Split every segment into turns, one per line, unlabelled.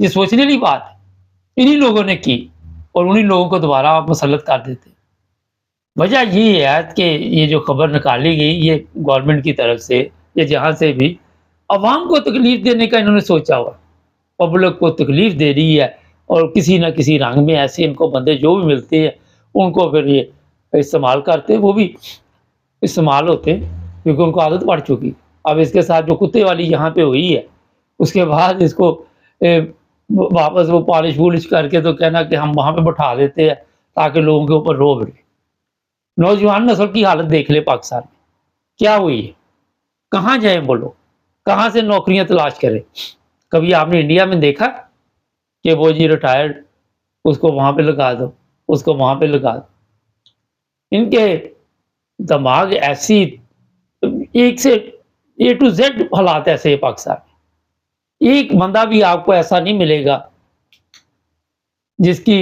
یہ سوچنے والی بات ہے، انہی لوگوں نے کی، اور انہی لوگوں کو دوبارہ آپ مسلط کر دیتے۔ وجہ یہ ہے کہ یہ جو خبر نکالی گئی یہ گورنمنٹ کی طرف سے یا جہاں سے بھی عوام کو تکلیف دینے کا انہوں نے سوچا ہوا، پبلک کو تکلیف دے رہی ہے، اور کسی نہ کسی رنگ میں ایسے ان کو بندے جو بھی ملتے ہیں ان کو پھر یہ استعمال کرتے، وہ بھی استعمال ہوتے کیونکہ ان کو عادت پڑ چکی۔ اب اس کے ساتھ جو کتے والی یہاں پہ ہوئی ہے، اس کے بعد اس کو واپس وہ پالش پولش کر کے تو کہنا کہ ہم وہاں پہ بٹھا دیتے ہیں تاکہ لوگوں کے اوپر روب رہے۔ نوجوان نسل کی حالت دیکھ لے پاکستان میں کیا ہوئی ہے، کہاں جائیں وہ لوگ، کہاں سے نوکریاں تلاش کریں؟ کبھی آپ نے انڈیا میں دیکھا کہ وہ جی ریٹائرڈ، اس کو وہاں پہ لگا دو، اس کو وہاں پہ لگا دو؟ ان کے دماغ ایسی ایک سے اے ٹو زیڈ حالات ایسے ہیں پاکستان میں، ایک بندہ بھی آپ کو ایسا نہیں ملے گا جس کی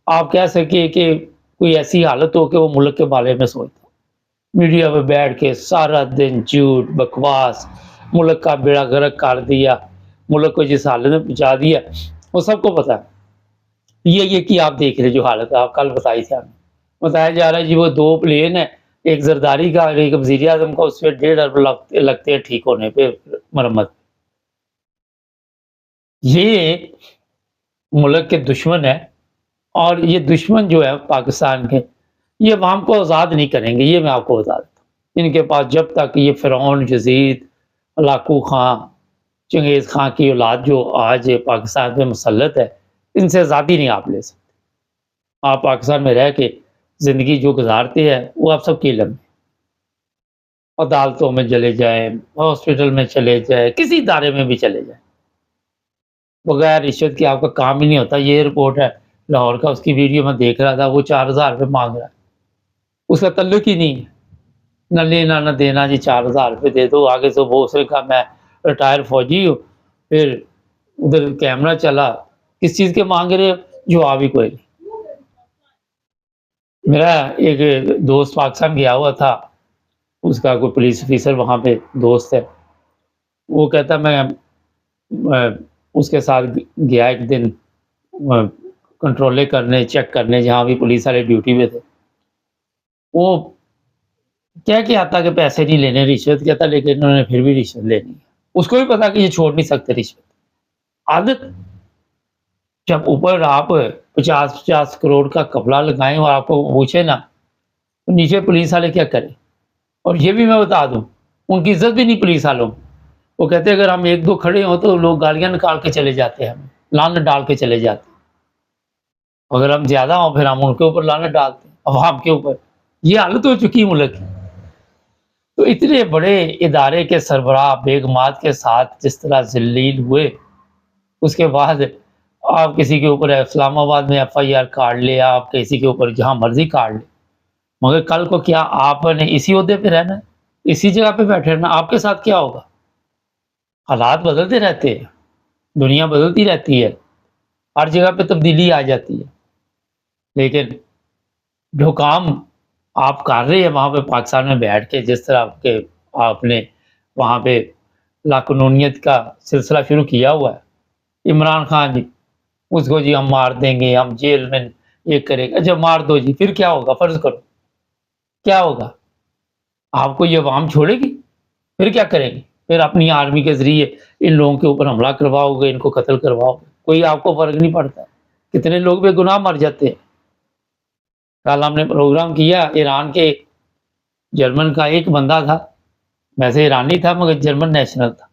آپ کہہ سکے کہ کوئی ایسی حالت ہو کہ وہ ملک کے بارے میں سوچتا ہو۔ میڈیا پہ بیٹھ کے سارا دن جھوٹ بکواس، ملک کا بیڑا غرق کر دیا، ملک کو جس حالت میں پہنچا دیا وہ سب کو پتا ہے۔ یہ کہ آپ دیکھ رہے جو حالت ہے، آپ کل بتائی تھی، ہمیں بتایا جا رہا ہے جی وہ 2 پلین ہے، ایک زرداری کا اور ایک وزیر اعظم کا، اس پہ 1.5 ارب لگتے ہیں ٹھیک ہونے پہ، مرمت۔ یہ ملک کے دشمن ہے، اور یہ دشمن جو ہے پاکستان کے، یہ عوام کو آزاد نہیں کریں گے، یہ میں آپ کو بتا دیتا ہوں۔ ان کے پاس جب تک یہ فرعون، یزید، ہلاکو خان، چنگیز خان کی اولاد جو آج پاکستان میں مسلط ہے، ان سے آزادی نہیں آپ لے سکتے۔ آپ پاکستان میں رہ کے زندگی جو گزارتے ہیں وہ آپ سب کے علم ہے۔ عدالتوں میں چلے جائیں، ہاسپٹل میں چلے جائیں، کسی ادارے میں بھی چلے جائیں، بغیر رشوت کے آپ کا کام ہی نہیں ہوتا۔ یہ رپورٹ ہے لاہور کا، اس کی ویڈیو میں دیکھ رہا تھا، وہ 4,000 روپے مانگ رہا ہے، اس کا تعلق ہی نہیں ہے، نہ لینا نہ دینا، جی 4,000 روپے دے دو، آگے سے وہ اس نے کہا میں ریٹائر فوجی ہوں، پھر ادھر کیمرہ چلا، کس چیز کے مانگ رہے ہو، جواب ہی کوئی نہیں۔ میرا ایک دوست پاکستان گیا ہوا تھا، اس کا کوئی پولیس آفیسر وہاں پہ دوست ہے، وہ کہتا میں اس کے ساتھ گیا ایک دن کنٹرولے کرنے، چیک کرنے، جہاں بھی پولیس والے ڈیوٹی پہ تھے۔ وہ کہہ کے آتا کہ پیسے نہیں لینے، رشوت کہتا، لیکن انہوں نے پھر بھی رشوت لینی ہے۔ اس کو بھی پتا کہ یہ چھوڑ نہیں سکتے رشوت، عادت۔ جب اوپر آپ 50 کروڑ کا کپڑا لگائیں اور آپ کو پوچھے نا، تو نیچے پولیس والے کیا کریں؟ اور یہ بھی میں بتا دوں، ان کی عزت بھی نہیں پولیس والوں، وہ کہتے اگر ہم 1-2 کھڑے ہوں تو لوگ گالیاں نکال کے چلے جاتے ہیں، ہمیں لعنت ڈال کے چلے جاتے ہیں، اگر ہم زیادہ ہوں پھر ہم ان کے اوپر لعنت ڈالتے ہیں، عوام کے اوپر۔ یہ حالت ہو چکی ملک کی۔ تو اتنے بڑے ادارے کے سربراہ بیگمات کے ساتھ جس طرح ذلیل ہوئے، اس کے بعد آپ کسی کے اوپر اسلام آباد میں FIR کاٹ لے، آپ کسی کے اوپر جہاں مرضی کاٹ لے، مگر کل کو کیا آپ نے اسی عہدے پہ رہنا ہے، اسی جگہ پہ بیٹھے رہنا؟ آپ کے ساتھ کیا ہوگا؟ حالات بدلتے رہتے ہیں، دنیا بدلتی رہتی ہے، ہر جگہ پہ تبدیلی آ جاتی ہے، لیکن جو کام آپ کر رہے ہیں وہاں پہ پاکستان میں بیٹھ کے، جس طرح کہ آپ نے وہاں پہ لاقانونیت کا سلسلہ شروع کیا ہوا ہے، عمران خان جی، اس کو جی ہم مار دیں گے، ہم جیل میں یہ کرے گا، جب مار دو جی پھر کیا ہوگا؟ فرض کرو کیا ہوگا؟ آپ کو یہ عوام چھوڑے گی؟ پھر کیا کریں گے؟ پھر اپنی آرمی کے ذریعے ان لوگوں کے اوپر حملہ کرواؤ گے، ان کو قتل کرواؤ گے، کوئی آپ کو فرق نہیں پڑتا، کتنے لوگ بے گناہ مر جاتے ہیں۔ کل ہم نے پروگرام کیا، ایران کے جرمن کا ایک بندہ تھا، ویسے ایرانی تھا مگر جرمن نیشنل تھا،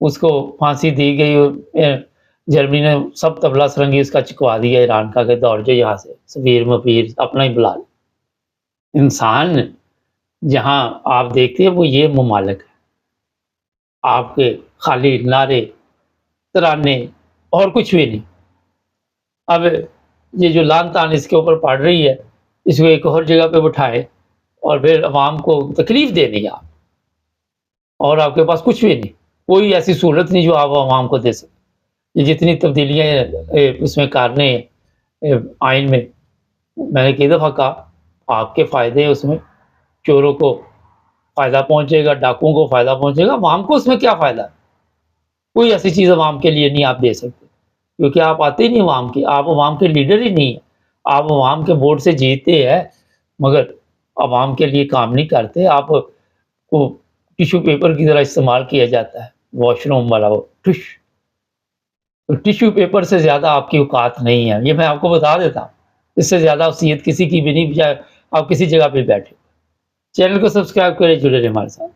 اس کو پھانسی دی گئی، جرمنی نے سب طبلہ سرنگی اس کا چکوا دیا ایران کا کہ دوڑ جو یہاں سے، سفیر مفیر اپنا ہی بلا لے۔ انسان جہاں آپ دیکھتے ہیں وہ یہ ممالک ہے، آپ کے خالی نعرے ترانے اور کچھ بھی نہیں۔ اب یہ جو لان تان اس کے اوپر پڑ رہی ہے، اس کو ایک اور جگہ پہ بٹھائے اور پھر عوام کو تکلیف دینی آپ، اور آپ کے پاس کچھ بھی نہیں، کوئی ایسی سہولت نہیں جو آپ عوام کو دے سکتے۔ یہ جتنی تبدیلیاں اس میں کرنے آئین میں نے کئی دفعہ کہا، آپ کے فائدے ہیں اس میں، چوروں کو فائدہ پہنچے گا، ڈاکوؤں کو فائدہ پہنچے گا، عوام کو اس میں کیا فائدہ؟ کوئی ایسی چیز عوام کے لیے نہیں آپ دے سکتے، کیونکہ آپ آتے ہی نہیں عوام کے، آپ عوام کے لیڈر ہی نہیں ہیں، آپ عوام کے ووٹ سے جیتے ہیں مگر عوام کے لیے کام نہیں کرتے، آپ کو ٹیشو پیپر کی طرح استعمال کیا جاتا ہے، واش روم والا وہ ٹیشو پیپر سے زیادہ آپ کی اوقات نہیں ہے، یہ میں آپ کو بتا دیتا ہوں، اس سے زیادہ وصیت کسی کی بھی نہیں، چاہے آپ کسی جگہ پہ بیٹھے۔ چینل کو سبسکرائب کریں، جڑے رہیں ہمارے ساتھ۔